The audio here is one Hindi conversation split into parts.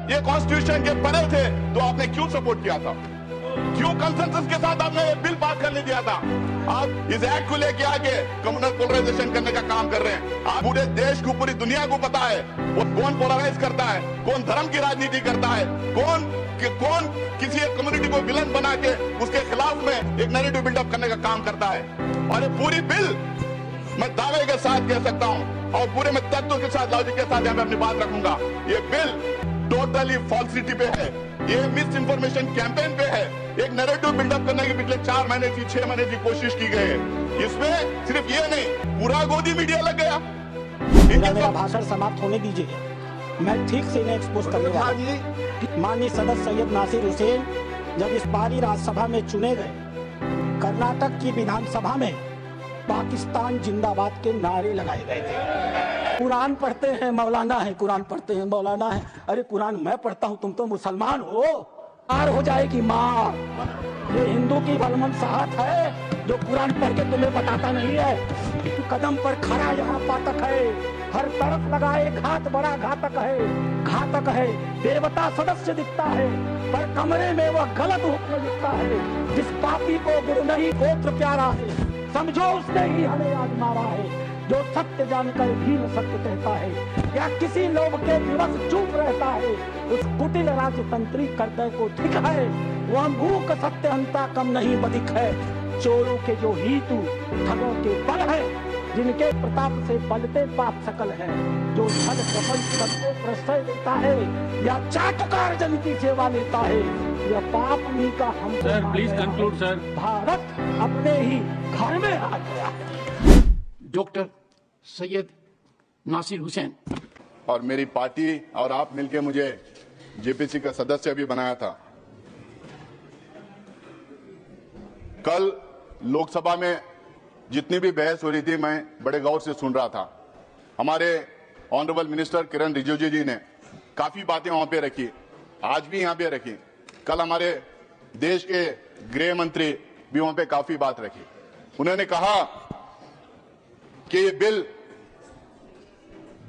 ये कॉन्स्टिट्यूशन के परे थे तो आपने क्यों सपोर्ट किया था? क्यों कंसेंसस के साथ आपने ये बिल पास करने दिया था? आप इस एक्ट को लेके आके कम्युनल पोलराइजेशन करने का काम कर रहे हैं। आप पूरे देश को, पूरी दुनिया को पता है वो कौन पोलराइज करता है, कौन धर्म की राजनीति करता है, कौन किसी एक कम्युनिटी को विलन बना के उसके खिलाफ में एक नैरेटिव बिल्डअप करने का काम करता है। और ये पूरी बिल मैं दावे के साथ कह सकता हूं और पूरे में तत्व के साथ, लॉजिक के साथ यहाँ पे अपनी बात रखूंगा, ये बिल टोटली फॉल्सिटी पे है, ये मिस इन्फॉर्मेशन कैंपेन पे है, एक नैरेटिव बिल्डअप करने की पिछले 4 महीने की 6 महीने की कोशिश की गई है। इसमें सिर्फ ये नहीं, पूरा गोदी मीडिया लग गया। मेरा भाषण समाप्त होने दीजिए, मैं ठीक से इन्हें एक्सपोज करने वाला हूं। माननीय सदस्य सैयद नासिर हुसैन जब इस बारी राज्यसभा में चुने गए, कर्नाटक की विधानसभा में पाकिस्तान जिंदाबाद के नारे लगाए गए थे। कुरान पढ़ते हैं मौलाना है, कुरान पढ़ते हैं मौलाना है। अरे कुरान मैं पढ़ता हूँ, तुम तो मुसलमान हो। मार हो जाएगी मार। ये हिंदू की बलमनसाहत है जो कुरान पढ़ के तुम्हें बताता नहीं है। कदम पर खड़ा यहाँ पातक है, हर तरफ लगाए घात बड़ा घातक है, घातक है। देवता सदस्य दिखता है पर कमरे में वह गलत हुक्म दिखता है। जिस पापी को गुरु नहीं गोत्र प्यारा है, समझो उसने ही हमें आज मारा है। जो सत्य जानकर भी न सत्य कहता है या किसी लोग के विवश चुप रहता है, उस कुटिल राजतंत्री करदय को ठीक है। वह मूक सत्य हंता कम नहीं बधिक है। चोरों के जो हीतु ठगों के बल है, जिनके प्रताप से पलते पाप सकल है। जो छल कपट सबको प्रश्रय देता है या चाटुकार जन की सेवा लेता है, यह पाप उन्हीं का हमको। Sir please conclude sir. Bharat अपने ही घर में आ गया। डॉक्टर सैयद नासिर हुसैन और मेरी पार्टी और आप मिलके मुझे जेपीसी का सदस्य भी बनाया था। कल लोकसभा में जितनी भी बहस हो रही थी मैं बड़े गौर से सुन रहा था। हमारे ऑनरेबल मिनिस्टर किरण रिजिजू जी ने काफी बातें वहां पे रखी, आज भी यहां पे रखी। कल हमारे देश के गृह मंत्री भी वहां पे काफी बात रखी। उन्होंने कहा कि ये बिल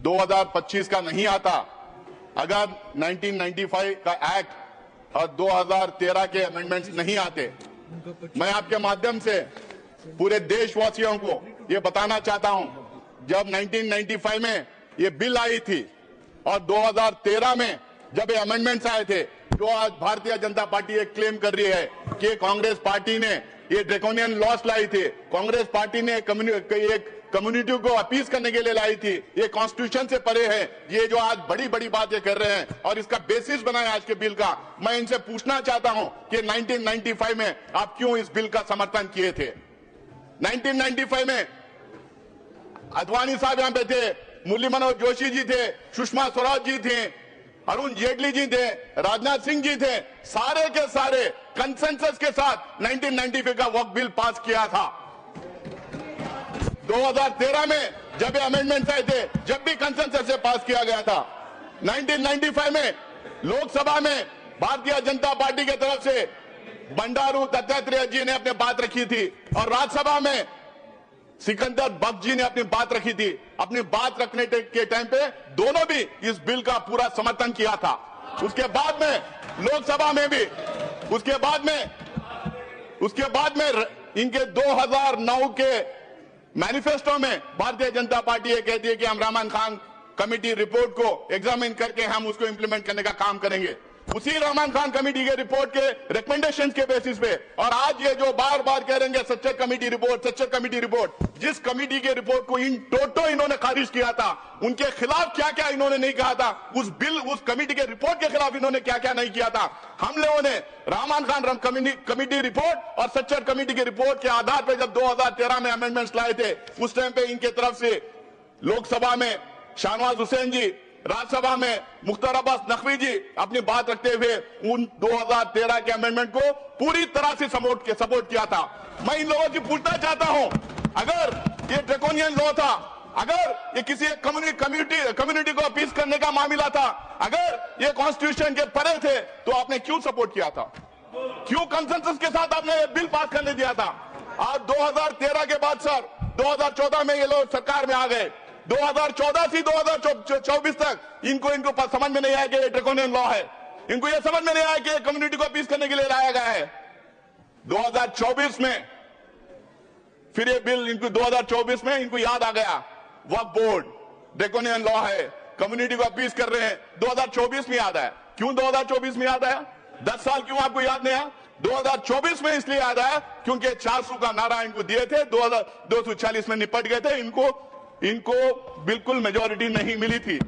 2025 का नहीं आता अगर 1995 का एक्ट और 2013 के अमेंडमेंट्स नहीं आते। मैं आपके माध्यम से पूरे देशवासियों को ये बताना चाहता हूं, जब 1995 में ये बिल आई थी और 2013 में जब ये अमेंडमेंट्स आए थे, जो आज भारतीय जनता पार्टी एक क्लेम कर रही है कि कांग्रेस पार्टी ने ये ड्रैकोनियन लॉस लाई थी, कांग्रेस पार्टी ने एक कम्युनिटी को अपील करने के लिए लाई थी, ये कॉन्स्टिट्यूशन से परे है। ये जो आज बड़ी बड़ी बातें कर रहे हैं और इसका बेसिस बनाया आज के बिल का, मैं इनसे पूछना चाहता हूं कि 1995 में आप क्यों इस बिल का समर्थन किए थे? 1995 में अडवाणी साहब यहां पे थे, मुरली मनोहर जोशी जी थे, सुषमा स्वराज जी थे, अरुण जेटली जी थे, राजनाथ सिंह जी थे, सारे के सारे कंसेंसस के साथ 1995 का वक्फ बिल पास किया था। 2013 में जब ये अमेंडमेंट्स आए थे, जब भी कंसेंसस से पास किया गया था। 1995 में लोकसभा में भारतीय जनता पार्टी की तरफ से बंडारू दत्तात्रेय जी ने अपनी बात रखी थी और राज्यसभा में सिकंदर बख्श जी ने अपनी बात रखी थी। अपनी बात रखने के टाइम पे दोनों भी इस बिल का पूरा समर्थन किया था। उसके बाद में लोकसभा में भी, उसके बाद में इनके 2009 के मैनिफेस्टो में भारतीय जनता पार्टी ये कहती है कि हम रहमान खान कमेटी रिपोर्ट को एग्जामिन करके हम उसको इंप्लीमेंट करने का काम करेंगे। उसी रहमान खान कमेटी के रिपोर्ट के रिकमेंडेशंस के बेसिस पे, और आज ये जो बार बार कह रहे हैं Sachar committee report, Sachar committee report, जिस कमेटी के रिपोर्ट को इन टोटो इन्होंने खारिज किया था, उनके खिलाफ क्या क्या इन्होंने नहीं कहा था, उस कमेटी के रिपोर्ट के खिलाफ इन्होंने क्या क्या नहीं किया था। हम लोगों ने रहमान खान कमेटी रिपोर्ट और सच्चर कमेटी के रिपोर्ट के आधार पर जब 2013 में अमेंडमेंट्स लाए थे, उस टाइम पे इनके तरफ से लोकसभा में शाहनवाज हुसैन जी, राज्यसभा में मुख्तार अब्बास नकवी जी अपनी बात रखते हुए उन 2013 के अमेंडमेंट को पूरी तरह से सपोर्ट किया था। मैं इन लोगों से पूछना चाहता हूं, अगर ये ड्रैकोनियन लॉ था, अगर ये किसी कम्युनिटी को अपील करने का मामला था, अगर ये कॉन्स्टिट्यूशन के परे थे तो आपने क्यों सपोर्ट किया था? क्यों कंसेंसस के साथ आपने बिल पास करने दिया था? आज 2013 के बाद सर 2014 में ये लोग सरकार में आ गए। 2014 से 2024 तक इनको समझ में नहीं आया कि ये ड्रैकोनियन लॉ है। इनको ये समझ में नहीं आया कि कम्युनिटी को अपील करने के लिए लाया गया है। 2024 में फिर ये बिल इनको 2024 में इनको याद आ गया, वक्फ बोर्ड ड्रैकोनियन लॉ है, कम्युनिटी को अपील कर रहे हैं। 2024 में याद आया। क्यों 2024 में याद आया? 10 साल क्यों आपको याद नहीं आया? 2024 में इसलिए याद आया क्योंकि 400 का नारा इनको दिए थे, 240 में निपट गए थे। इनको बिल्कुल मेजोरिटी नहीं मिली थी।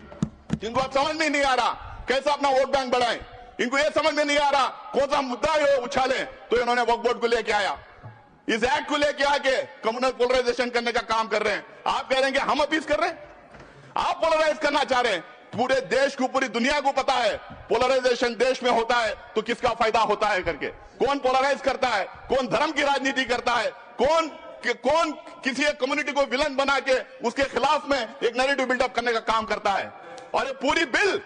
इनको अब समझ में नहीं आ रहा कैसे अपना वोट बैंक बढ़ाएं। इनको यह समझ में नहीं आ रहा कौन सा मुद्दा है वो उछालें, तो इन्होंने वक्फ बोर्ड को लेके आया, इस एक्ट को लेके आके कम्युनल पोलराइजेशन करने का काम कर रहे हैं। आप कह रहे हैं कि हम अपील कर रहे हैं, आप पोलराइज करना चाह रहे हैं। पूरे देश को, पूरी दुनिया को पता है पोलराइजेशन देश में होता है तो किसका फायदा होता है करके। कौन पोलराइज करता है, कौन धर्म की राजनीति करता है, कौन किसी एक कम्युनिटी को विलन बना के उसके खिलाफ में एक नैरेटिव बिल्डअप करने का काम करता है। और ये पूरी बिल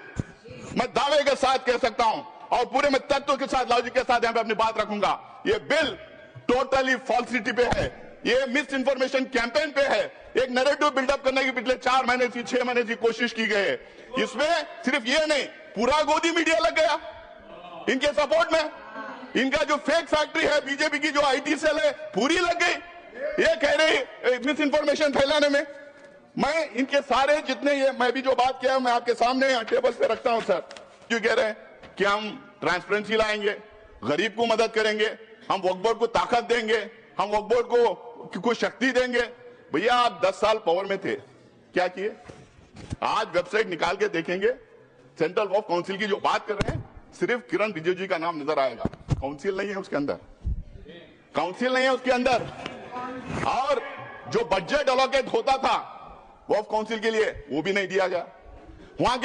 मैं दावे के साथ कह सकता हूं और पूरे में तत्व के साथ, लॉजिक के साथ यहां पे अपनी बात रखूंगा, ये बिल टोटली फॉल्सिटी पे है, ये मिस इन्फॉर्मेशन कैंपेन पे है। एक नैरेटिव बिल्डअप करने की पिछले 4 महीने से 6 महीने की कोशिश की गई है। इसमें सिर्फ ये नहीं, पूरा गोदी मीडिया लग गया इनके सपोर्ट में। इनका जो फेक फैक्ट्री है, बीजेपी की जो आईटी सेल है, पूरी लग गई ये कह रही मिस इन्फॉर्मेशन फैलाने में। मैं इनके सारे जितने ये मैं भी जो बात किया मैं आपके सामने यहाँ टेबल पे रखता हूं सर। क्यों कह रहे हैं कि हम ट्रांसपेरेंसी लाएंगे, गरीब को मदद करेंगे, हम वक्फ बोर्ड को ताकत देंगे, हम वक्फ बोर्ड को शक्ति देंगे। भैया आप 10 साल पावर में थे, क्या किए? आज वेबसाइट निकाल के देखेंगे, सेंट्रल वक्फ काउंसिल की जो बात कर रहे हैं, सिर्फ किरण रिजिजू का नाम नजर आएगा। काउंसिल नहीं है उसके अंदर, काउंसिल नहीं है उसके अंदर। और जो बजट एलोकेट होता था वक्फ काउंसिल के लिए वो भी नहीं दिया गया। वहां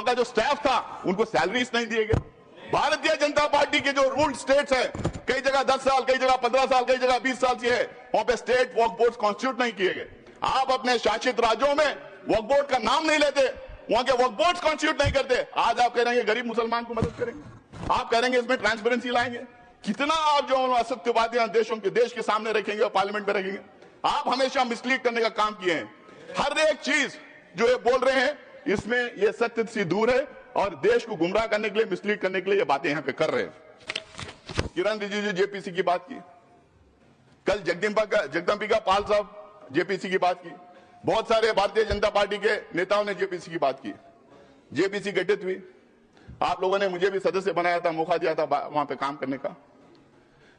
का जो स्टाफ था उनको सैलरीज नहीं दिए गए। भारतीय जनता पार्टी के जो रूल्ड स्टेट्स है, कई जगह 10 साल, कई जगह 15 साल, कई जगह 20 साल से है, वहां पे स्टेट वक्फ बोर्ड कॉन्स्टिट्यूट नहीं किए गए। आप अपने शासित राज्यों में वक्फ बोर्ड का नाम नहीं लेते, वहां के वक्फ बोर्ड कॉन्स्टिट्यूट नहीं करते। आज आप कह रहे हैं गरीब मुसलमान को मदद करेंगे, आप कह रहे हैं इसमें ट्रांसपेरेंसी लाएंगे। कितना आप जो असत्यवादी देश के सामने रखेंगे और पार्लियामेंट में रखेंगे। आप हमेशा मिसलीड करने का काम किए हैं। हर एक चीज जो ये बोल रहे हैं इसमें ये सत्य से दूर है और देश को गुमराह करने के लिए, मिसलीड करने के लिए ये बातें यहां पे कर रहे हैं। किरण रिजिजू जेपीसी की बात की, कल जगदम्बिका पाल साहब जेपीसी की बात की, बहुत सारे भारतीय जनता पार्टी के नेताओं ने जेपीसी की बात की। जेपीसी गठित हुई, आप लोगों ने मुझे भी सदस्य बनाया था, मौका दिया था वहां पे काम करने का।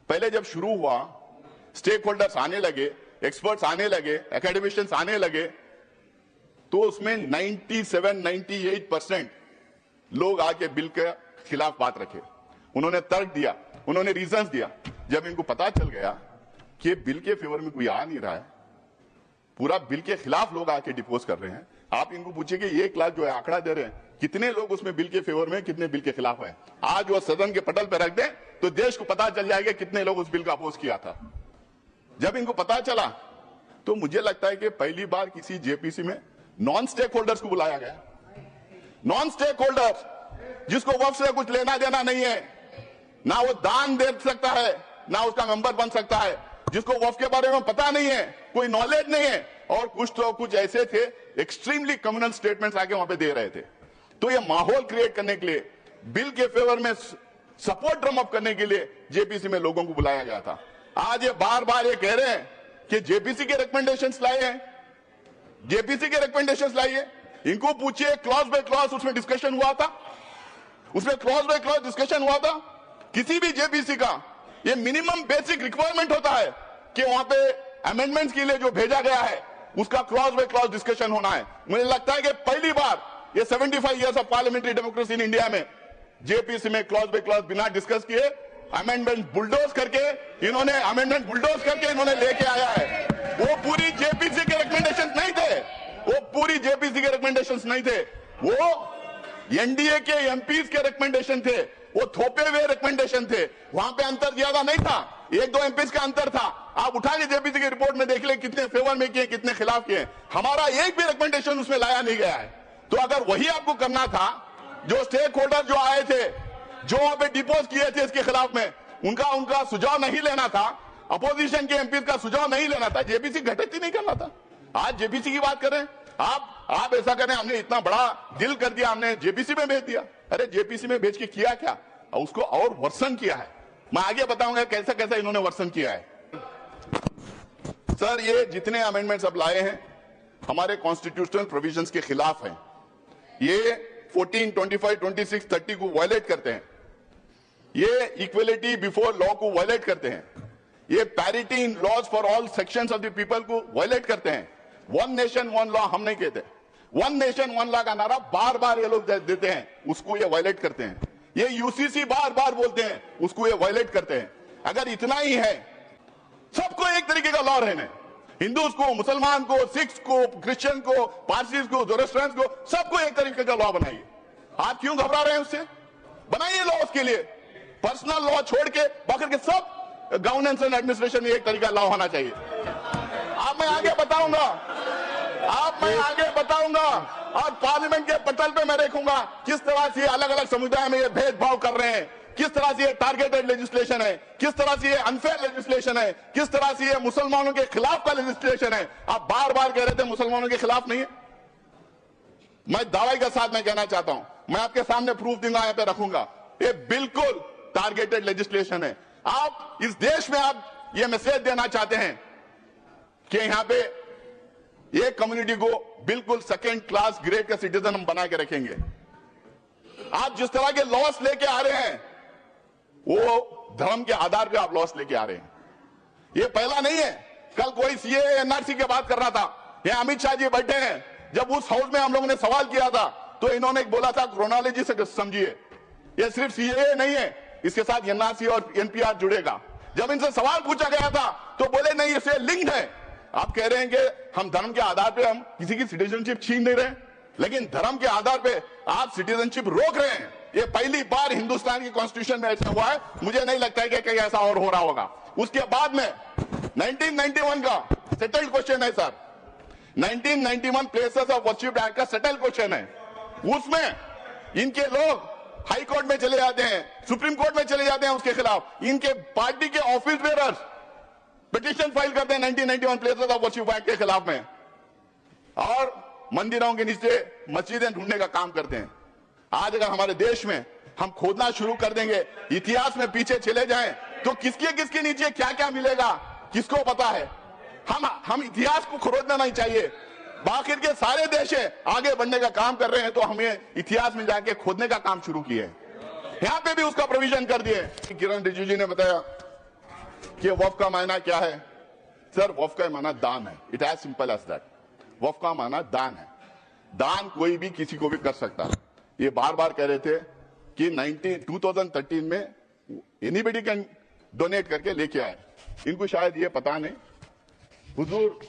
पहले जब शुरू हुआ, स्टेक होल्डर्स आने लगे, एक्सपर्ट्स आने लगे, एकेडमिशियंस आने लगे, तो उसमें 97-98% लोग आके बिल के खिलाफ बात रखे। उन्होंने तर्क दिया, उन्होंने रीजंस दिया। जब इनको पता चल गया कि बिल के फेवर में कोई आ नहीं रहा है, पूरा बिल के खिलाफ लोग आके डिपोज कर रहे हैं, आप इनको पूछिए कि 1 लाख जो है आंकड़ा दे रहे हैं, कितने लोग उसमें बिल के फेवर में, कितने बिल के खिलाफ है। आज वो सदन के पटल पर रख दें तो देश को पता चल जाएगा कितने लोग उस बिल का अपोज किया था। जब इनको पता चला तो मुझे लगता है कि पहली बार किसी जेपीसी में नॉन स्टेक होल्डर्स को बुलाया गया। नॉन स्टेक होल्डर जिसको वक्फ से कुछ लेना देना नहीं है, ना वो दान दे सकता है, ना उसका मेंबर बन सकता है, जिसको वक्फ के बारे में पता नहीं है, कोई नॉलेज नहीं है, और कुछ ऐसे थे एक्सट्रीमली कम्युनल स्टेटमेंट्स आके वहां पे दे रहे थे। तो ये माहौल क्रिएट करने के लिए, बिल के फेवर में सपोर्ट ड्रम अप करने के लिए जेपीसी में लोगों को बुलाया गया था। आज ये बार बार ये कह रहे हैं कि जेपीसी के रिकमेंडेशंस लाए हैं, जेपीसी के रिकमेंडेशंस लाइए। इनको पूछिए क्लॉज बाय क्लॉज उसमें डिस्कशन हुआ था, उसमें क्लॉज बाय क्लॉज डिस्कशन हुआ था। किसी भी जेपीसी का ये मिनिमम बेसिक रिक्वायरमेंट होता है कि वहां पे अमेंडमेंट्स के लिए जो भेजा गया है उसका क्लॉज बाय क्लॉज डिस्कशन होना है। मुझे लगता है कि पहली बार ये 75 years of parliamentary democracy in India में जेपीसी में क्लॉज बाय क्लॉज बिना डिस्कस किए अमेंडमेंट बुलडोज करके इन्होंने लेके आया है। वो पूरी जेपीसी के रिकमेंडेशंस नहीं थे, वो पूरी जेपीसी के रिकमेंडेशंस नहीं थे, वो एनडीए के एमपीज के रिकमेंडेशन थे, वो थोपे हुए रिकमेंडेशन थे। वहां पे अंतर ज्यादा नहीं था, 1-2 एमपीज का अंतर था। आप उठा के जेपीसी की रिपोर्ट में देख ले कितने फेवर में किए, कितने खिलाफ किए। हमारा एक भी रिकमेंडेशन उसमें लाया नहीं गया है। तो अगर वही आपको करना था, जो स्टेक होल्डर जो आए थे, जो वहां पे डिपोज किए थे इसके खिलाफ में, उनका सुझाव नहीं लेना था, अपोजिशन के एमपी का सुझाव नहीं लेना था, जेपीसी गठित ही नहीं करना था। आज जेपीसी की बात करें, आप ऐसा करें, हमने इतना बड़ा डील कर दिया, हमने जेपीसी में भेज दिया। अरे जेपीसी में भेज के किया क्या, उसको और वर्सन किया है। मैं आगे बताऊंगा कैसा कैसा इन्होंने वर्सन किया है। सर, ये जितने अमेंडमेंट्स अब लाए हैं हमारे कॉन्स्टिट्यूशनल प्रोविजंस के खिलाफ हैं। ये 14, 25, 26, 30 को वायलेट करते हैं। ये इक्वलिटी बिफोर लॉ को वायलेट करते हैं। ये parity in laws for all sections of the people को वायलेट करते हैं। वन नेशन वन लॉ हम नहीं कहते, वन नेशन वन लॉ का नारा बार बार ये लोग देते हैं, उसको ये वायलेट करते हैं। ये यूसीसी बार बार बोलते हैं, उसको ये वायलेट करते हैं। अगर इतना ही है, सबको एक तरीके का लॉ रहने, हिंदूज को, मुसलमान को, सिख्स को, क्रिश्चियन को, पारसीज को, जोरेस्ट्रियंस को, सबको एक तरीके का लॉ बनाइए। आप क्यों घबरा रहे हैं उससे? बनाइए लॉ उसके लिए। पर्सनल लॉ छोड़ के बाकी के सब गवर्नेंस एंड एडमिनिस्ट्रेशन में एक तरीका लॉ होना चाहिए। मैं आगे बताऊंगा और पार्लियामेंट के पटल पे मैं देखूंगा किस तरह से अलग अलग समुदाय में ये भेदभाव कर रहे हैं, किस तरह से ये टारगेटेड लेजिस्लेशन है, किस तरह से ये अनफेयर लेजिस्लेशन है, किस तरह से ये मुसलमानों के खिलाफ का लेजिस्लेशन है। आप बार बार कह रहे थे मुसलमानों के खिलाफ नहीं है। मैं दावे के साथ मैं कहना चाहता हूं, मैं आपके सामने प्रूफ दूंगा, यहां पे रखूंगा, ये बिल्कुल टारगेटेड लेजिस्लेशन है। आप इस देश में आप ये मैसेज देना चाहते हैं कि यहां पे एक कम्युनिटी को बिल्कुल सेकेंड क्लास ग्रेड का सिटीजन हम बना के रखेंगे। आप जिस तरह के लॉस लेके आ रहे हैं वो धर्म के आधार पे आप लॉस लेके आ रहे हैं। ये पहला नहीं है। कल कोई सीए एनआरसी की बात कर रहा था, ये अमित शाह जी बैठे हैं, जब उस हाउस में हम लोगों ने सवाल किया था तो इन्होंने बोला था क्रोनोलॉजी से समझिए, ये सिर्फ सीए नहीं है, इसके साथ एनआरसी और एनपीआर जुड़ेगा। जब इनसे सवाल पूछा गया था तो बोले नहीं, इससे लिंक्ड है। आप कह रहे हैं कि हम धर्म के आधार पे हम किसी की सिटीजनशिप छीन नहीं रहे, लेकिन धर्म के आधार पे आप सिटीजनशिप रोक रहे हैं। ये पहली बार हिंदुस्तान की कॉन्स्टिट्यूशन में ऐसा हुआ है। मुझे नहीं लगता है कि कहीं ऐसा और हो रहा होगा। उसके बाद में 1991 का सेटल्ड क्वेश्चन है sir, 1991 places of worship act का सेटल्ड क्वेश्चन है। उसमें इनके लोग हाई कोर्ट में चले जाते हैं, सुप्रीम कोर्ट में चले जाते हैं उसके खिलाफ। इनके पार्टी के ऑफिस बेयरर्स पिटीशन फाइल करते हैं 1991 प्लेसेस ऑफ वर्शिप एक्ट के खिलाफ में, और मंदिरों के नीचे मस्जिदें ढूंढने का काम करते हैं। आज अगर हमारे देश में हम खोदना शुरू कर देंगे, इतिहास में पीछे चले जाएं, तो किसके नीचे क्या क्या मिलेगा किसको पता है। हम इतिहास को खोदना नहीं चाहिए। बाकी के सारे देश आगे बढ़ने का काम कर रहे हैं, तो हमें इतिहास में जाके खोदने का काम शुरू किए। यहां पे भी उसका प्रोविजन कर दिए। किरण रिजिजू जी ने बताया कि वफ का मायना क्या है। सर, वफ का माना दान है। It as simple as that. वफ का माना दान है। दान कोई भी किसी को भी कर सकता है। ये बार बार कह रहे थे कि 2013 में एनीबडी कैन डोनेट करके लेके आए। इनको शायद ये पता नहीं, हुजूर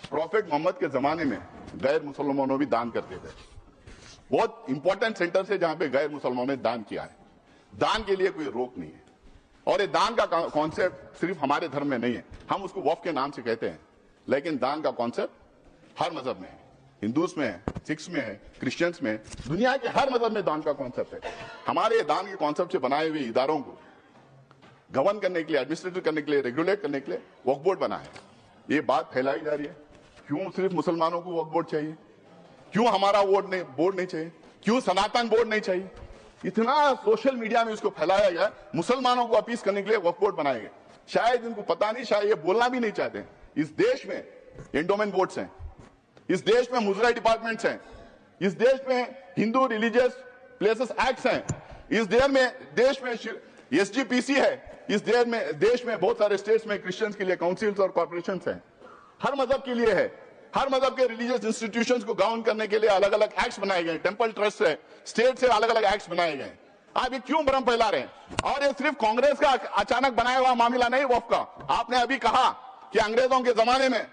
प्रॉफेट मोहम्मद के जमाने में गैर मुसलमानों भी दान करते थे। बहुत इंपॉर्टेंट सेंटर से जहां पे गैर मुसलमानों ने दान किया है। दान के लिए कोई रोक नहीं है। और ये दान का कॉन्सेप्ट सिर्फ हमारे धर्म में नहीं है, हम उसको वफ के नाम से कहते हैं, लेकिन दान का कॉन्सेप्ट हर मजहब में है। हिंदूज में है, सिख्स में है, क्रिश्चियंस में है, दुनिया के हर मजहब में दान का कॉन्सेप्ट है। हमारे दान के कॉन्सेप्ट से बनाए हुए इदारों को गवर्न करने के लिए, एडमिनिस्ट्रेट करने के लिए, रेगुलेट करने के लिए वक्फ बोर्ड बना है। ये बात फैलाई जा रही है, क्यों सिर्फ मुसलमानों को वक्फ बोर्ड चाहिए, क्यों हमारा बोर्ड नहीं चाहिए, क्यों सनातन बोर्ड नहीं चाहिए। इतना सोशल मीडिया में इसको फैलाया गया, मुसलमानों को अपील करने के लिए वक्फ बोर्ड बनाए गए। शायद इनको पता नहीं, शायद ये बोलना भी नहीं चाहते। इस देश में एंडोमेंट बोर्ड्स हैं, इस देश में मुजरा डिपार्टमेंट्स हैं, इस देश में हिंदू रिलीजियस प्लेसेस एक्ट्स हैं, इस देश में एसजीपीसी है, इस देश में बहुत सारे स्टेट्स में क्रिश्चियंस के लिए काउंसिल्स और कॉर्पोरेशंस हैं। हर मजहब के लिए है। हर मजहब के रिलीजियस इंस्टीट्यूशंस को गवर्न करने के लिए अलग अलग एक्ट्स बनाए गए। टेंपल ट्रस्ट है, स्टेट से अलग अलग एक्ट्स बनाए गए। आप ये क्यों भ्रम फैला रहे हैं? और ये सिर्फ कांग्रेस का अचानक बनाया हुआ मामला नहीं वक्फ का। आपने अभी कहा कि अंग्रेजों के जमाने में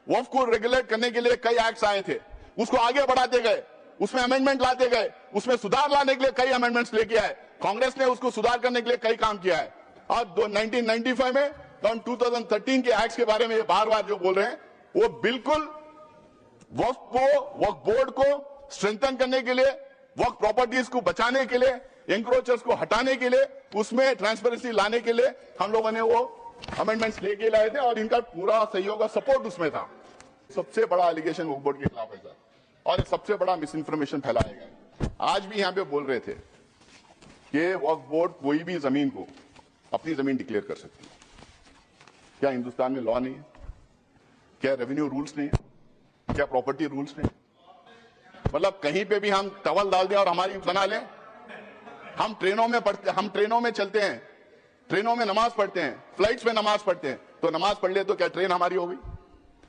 वक्फ को रेगुलेट करने के लिए कई एक्ट्स आए थे, उसको आगे बढ़ाते गए, उसमें अमेंडमेंट लाते गए, उसमें सुधार लाने के लिए कई अमेंडमेंट्स लेके आए। कांग्रेस ने उसको सुधार करने के लिए कई काम किया है। और 1995 में 2013 के एक्ट्स के बारे में बार बार जो बोल रहे हैं, वो बिल्कुल वक्फ बोर्ड को स्ट्रेंथन करने के लिए, वक्फ प्रॉपर्टीज को बचाने के लिए, एंक्रोचर्स को हटाने के लिए, उसमें ट्रांसपेरेंसी लाने के लिए हम लोगों ने वो अमेंडमेंट्स लेके लाए थे और इनका पूरा सहयोग और सपोर्ट उसमें था। सबसे बड़ा एलिगेशन वक्फ बोर्ड के खिलाफ है सर, और ये सबसे बड़ा मिस इन्फॉर्मेशन फैलाया गया। आज भी यहाँ पे बोल रहे थे कि वक्फ बोर्ड कोई भी जमीन को अपनी जमीन डिक्लेयर कर सकती है। क्या हिंदुस्तान में लॉ नहीं है? क्या रेवेन्यू रूल्स नहीं है? क्या प्रॉपर्टी रूल्स नहीं? मतलब कहीं पे भी हम टवल डाल दें और हमारी बना लें। हम ट्रेनों में चलते हैं, ट्रेनों में नमाज पढ़ते हैं, फ्लाइट्स में नमाज पढ़ते हैं, तो नमाज पढ़ ले तो क्या ट्रेन हमारी होगी?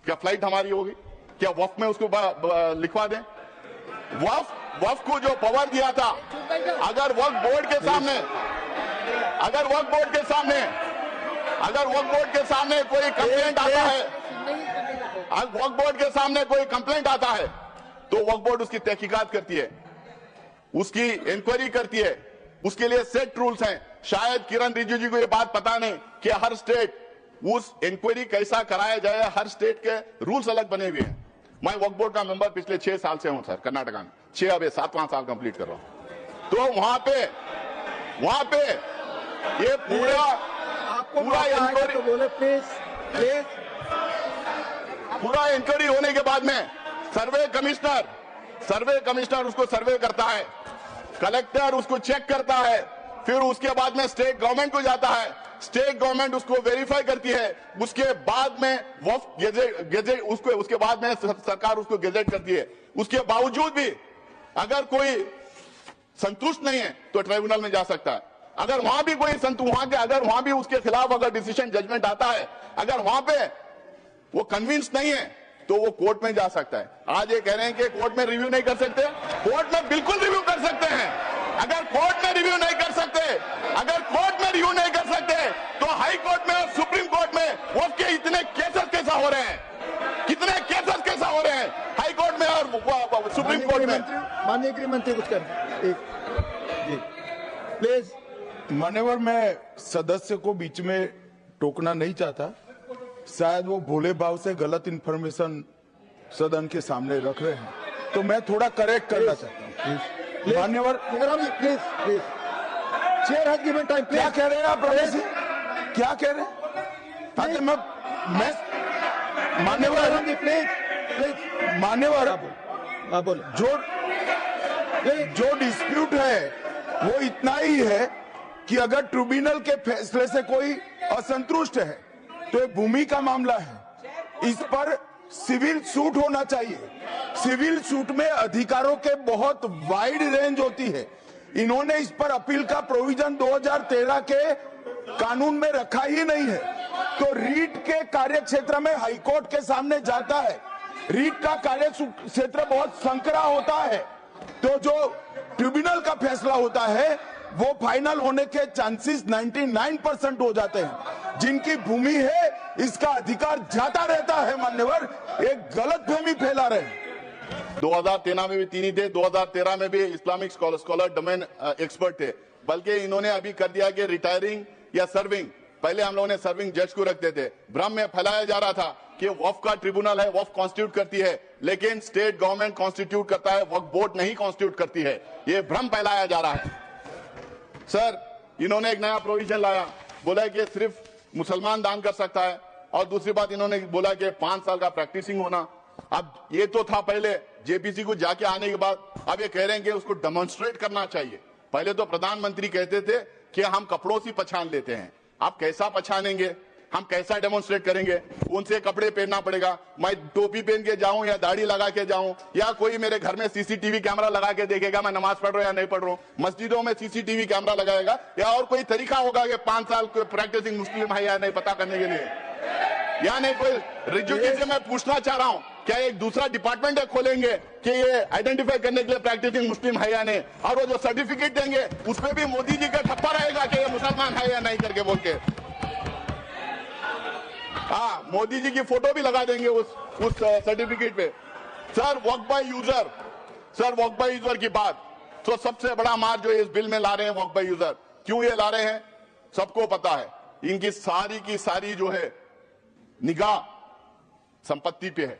क्या फ्लाइट हमारी होगी? क्या वक्फ में उसको लिखवा दें? वक्फ को जो पावर दिया था, अगर वक्फ बोर्ड के सामने कोई कंप्लेंट आता है, वक्फ बोर्ड के सामने कोई कंप्लेंट आता है तो वक्फ बोर्ड उसकी तहकीकात करती है, उसकी इंक्वायरी करती है। उसके लिए सेट रूल्स हैं। शायद किरण रिजिजू को यह बात पता नहीं कि हर स्टेट उस इंक्वायरी कैसा कराया जाए, हर स्टेट के रूल्स अलग बने हुए हैं। मैं वक्फ बोर्ड का मेंबर पिछले 6 साल से हूं सर, कर्नाटका में 6 अब 7वां साल कंप्लीट कर रहा हूं। तो वहां पे ये पूरा इंक्वायरी होने के बाद में सर्वे कमिश्नर उसको सर्वे करता है, कलेक्टर उसको चेक करता है, फिर उसके बाद में स्टेट गवर्नमेंट को जाता है, स्टेट गवर्नमेंट उसको वेरीफाई करती है, उसके बाद में वक्फ गेजेट उसके बाद में सरकार उसको गेजेट करती है। उसके बावजूद भी अगर कोई संतुष्ट नहीं है तो ट्राइब्यूनल में जा सकता है। अगर वहां भी कोई अगर वहां भी उसके खिलाफ अगर डिसीजन जजमेंट आता है, अगर वहां पे वो कन्विंस नहीं है तो वो कोर्ट में जा सकता है। आज ये कह रहे हैं कि कोर्ट में रिव्यू नहीं कर सकते। कोर्ट में बिल्कुल रिव्यू कर सकते हैं। अगर कोर्ट में रिव्यू नहीं कर सकते तो हाई कोर्ट में और सुप्रीम कोर्ट में वक्फ के इतने केसेस कैसा हो रहे हैं, हाई कोर्ट में और सुप्रीम कोर्ट में। माननीय गृह मंत्री कुछ कर प्लीज। मान्यवर, मैं सदस्य को बीच में टोकना नहीं चाहता। शायद वो भोले भाव से गलत इंफॉर्मेशन सदन के सामने रख रहे हैं, तो मैं थोड़ा करेक्ट करना चाहता हूँ। मान्यवर please chair has given time. क्या कह रहे हैं आप रमेश जी? क्या कह रहे हैं? मैं मान्यवर जो डिस्प्यूट है वो इतना ही है कि अगर ट्रिब्यूनल के फैसले से कोई असंतुष्ट है तो ये भूमि का मामला है, इस पर सिविल सूट होना चाहिए। सिविल सूट में अधिकारों के बहुत वाइड रेंज होती है। इन्होंने इस पर अपील का प्रोविजन 2013 के कानून में रखा ही नहीं है, तो रीट के कार्य क्षेत्र में हाईकोर्ट के सामने जाता है। रीट का कार्य क्षेत्र बहुत संकरा होता है, तो जो ट्रिब्यूनल का फैसला होता है वो फाइनल होने के चांसेस 99% हो जाते हैं। जिनकी भूमि है इसका अधिकार जाता रहता है। मान्यवर, एक गलतफहमी फैला रहे हैं। 2013 में भी 3 ही थे, 2013 में भी इस्लामिक स्कॉलर डोमेन एक्सपर्ट थे, बल्कि इन्होंने अभी कर दिया कि रिटायरिंग या सर्विंग। पहले हम लोगों ने सर्विंग जज को रखते थे। भ्रम में फैलाया जा रहा था कि वक्फ का ट्रिब्यूनल है, वक्फ कॉन्स्टिट्यूट करती है, लेकिन स्टेट गवर्नमेंट कॉन्स्टिट्यूट करता है, वक्फ बोर्ड नहीं कॉन्स्टिट्यूट करती है। ये भ्रम फैलाया जा रहा है। सर, इन्होंने एक नया प्रोविजन लाया, बोला कि सिर्फ मुसलमान दान कर सकता है, और दूसरी बात इन्होंने बोला कि 5 साल का प्रैक्टिसिंग होना। अब ये तो था पहले जेपीसी को जाके आने के बाद, अब ये कह रहे हैं कि उसको डेमोन्स्ट्रेट करना चाहिए। पहले तो प्रधानमंत्री कहते थे कि हम कपड़ों से पहचान लेते हैं, आप कैसा पहचानेंगे, हम कैसा डेमोन्स्ट्रेट करेंगे? उनसे कपड़े पहनना पड़ेगा। मैं टोपी पहन के जाऊं या दाढ़ी लगा के जाऊं, या कोई मेरे घर में सीसीटीवी कैमरा लगा के देखेगा मैं नमाज पढ़ रहा हूं या नहीं पढ़ रहा हूं? मस्जिदों में सीसीटीवी कैमरा लगाएगा, या और कोई तरीका होगा कि 5 साल प्रैक्टिसिंग मुस्लिम है या नहीं पता करने के लिए? या नहीं कोई रिजू जी से मैं पूछना चाह रहा हूं, क्या एक दूसरा डिपार्टमेंट खोलेंगे कि ये आइडेंटिफाई करने के लिए प्रैक्टिसिंग मुस्लिम है या नहीं? और वो जो सर्टिफिकेट देंगे उसमें भी मोदी जी का ठप्पा रहेगा कि ये मुसलमान है या नहीं करके बोल के। हाँ, मोदी जी की फोटो भी लगा देंगे उस सर्टिफिकेट पे। सर, वक्फ बाय यूजर की बात, तो सबसे बड़ा मार जो इस बिल में ला रहे हैं वक्फ बाय यूजर, क्यों ये ला रहे हैं सबको पता है। इनकी सारी की सारी जो है निगाह संपत्ति पे है,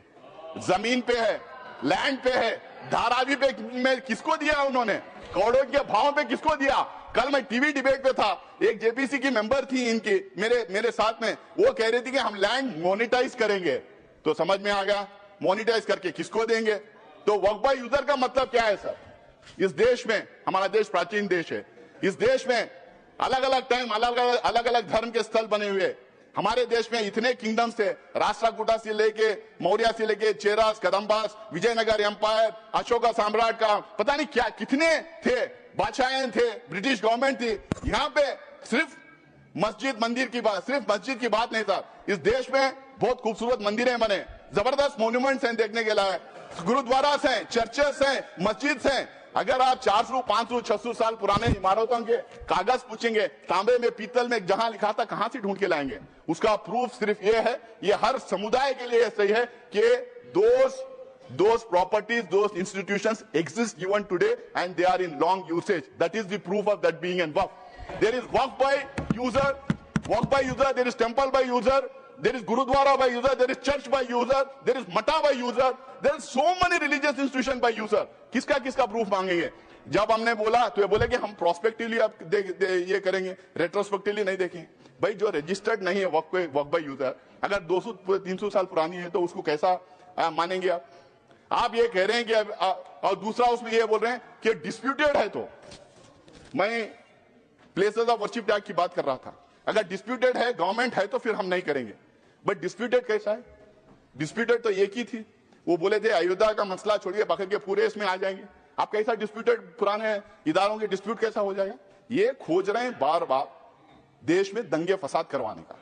जमीन पे है, लैंड पे है, धारावी पे में किसको दिया उन्होंने, करोड़ों के भाव पे किसको दिया। कल मैं टीवी डिबेट पे था, एक जेपीसी की मेंबर थी इनकी मेरे साथ में, वो कह रही थी कि हम लैंड मोनेटाइज करेंगे। तो समझ में आ गया, मोनिटाइज करके किसको देंगे? तो वक्फ बाय यूजर का मतलब क्या है सर? इस देश में, हमारा देश प्राचीन देश है, इस देश में अलग अलग टाइम अलग अलग धर्म के स्थल बने हुए। हमारे देश में इतने किंगडम्स थे, राष्ट्रकूटा से लेके मौर्य से लेके चेरास, कदम्बास, विजयनगर एम्पायर, अशोका साम्राट का पता नहीं क्या कितने थे, बादशाहें थे, ब्रिटिश गवर्नमेंट थी। यहाँ पे सिर्फ मस्जिद की बात नहीं था। इस देश में बहुत खूबसूरत मंदिरें बने, जबरदस्त मॉन्यूमेंट्स हैं देखने के लिए, गुरुद्वारास हैं, चर्चेस हैं, मस्जिद हैं। अगर आप 400, 500, 600 साल पुराने इमारतों के कागज पूछेंगे, तांबे में, पीतल में जहां लिखा था, कहां से ढूंढ के लाएंगे? उसका प्रूफ सिर्फ ये है, ये हर समुदाय के लिए सही है कि those properties, those institutions exist even today and they are in long usage. That is the proof of that being in waqf. There is waqf by user, there is temple by user, there is gurudwara by user, there is church by user, there is mata by user, there is so many religious institutions by user. किसका प्रूफ मांगेंगे? जब हमने बोला तो ये बोले कि हम प्रोस्पेक्टिवली आप ये करेंगे, रेट्रोस्पेक्टिवली नहीं देखेंगे। भाई जो रजिस्टर्ड नहीं है वक्फ बाय यूजर, अगर 200-300 साल पुरानी है तो उसको कैसा मानेंगे आप? आप ये कह रहे हैं कि और दूसरा उसमें ये बोल रहे हैं कि डिस्प्यूटेड है। तो मैं प्लेसेस ऑफ वर्शिप टैग की बात कर रहा था। अगर डिस्प्यूटेड है, गवर्नमेंट है, तो फिर हम नहीं करेंगे। बट डिस्प्यूटेड कैसा है? डिस्प्यूटेड तो एक ही थी, वो बोले थे अयोध्या का मसला छोड़िए, बाकी के पूरे इसमें आ जाएंगे। आप कैसा डिस्प्यूटेड, पुराने इदारों के डिस्प्यूट कैसा हो जाएगा? ये खोज रहे हैं बार बार देश में दंगे फसाद करवाने का।